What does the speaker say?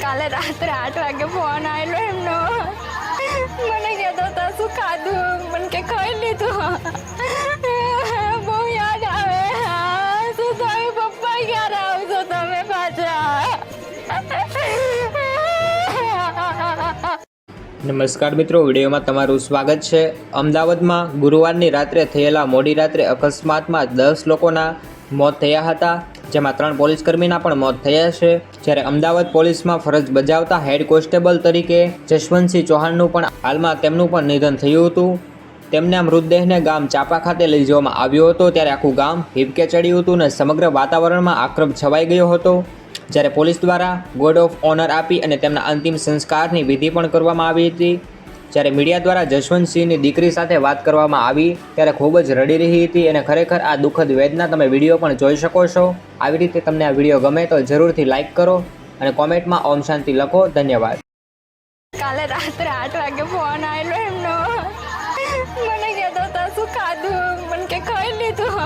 કાલે રાત્રે 8 વાગે ફોન આવેલો એમનો. મને કહેતો હતા શું ખાધું, મને કે ખાઈ લીધું. બહુ યાદ આવે. શું થયું પપ્પા, ક્યારે આવશો તમે પાછા? નમસ્કાર મિત્રો, વિડીયોમાં તમારું સ્વાગત છે। અમદાવાદમાં ગુરુવારની રાત્રે થયેલા મોડી રાત્રે અકસ્માતમાં 10 લોકોના મોત થયા હતા, જેમાં 3 પોલીસકર્મીના પણ મોત થયા છે। જ્યારે અમદાવાદ પોલીસમાં ફરજ બજાવતા હેડ કોન્સ્ટેબલ તરીકે જશવંતસિંહ ચૌહાણનું પણ હાલમાં તેમનું પણ નિધન થયું હતું। તેમના મૃતદેહને ગામ ચાપા ખાતે લઈ જવામાં આવ્યો હતો, ત્યારે આખું ગામ હિબકે ચડ્યું હતું અને સમગ્ર વાતાવરણમાં આક્રમ છવાઈ ગયો હતો। જ્યારે પોલીસ દ્વારા ગોડ ઓફ ઓનર આપી અને તેમના અંતિમ સંસ્કારની વિધિ પણ કરવામાં આવી હતી। જ્યારે મીડિયા દ્વારા જશવંતસિંહની દીકરી સાથે વાત કરવામાં આવી ત્યારે ખૂબ જ રડી રહી હતી અને ખરેખર આ દુઃખદ વેદના તમે વિડીયો પણ જોઈ શકો છો। આવી રીતે તમને આ વિડીયો ગમે તો જરૂરથી લાઇક કરો અને કોમેન્ટમાં ઓમ શાંતિ લખો। ધન્યવાદ। કાલે રાત્રે 8 વાગે ફોન આવેલો એમનો. મને કહેતો હતા શું ખાધું, મને કે ખાઈ લીધું.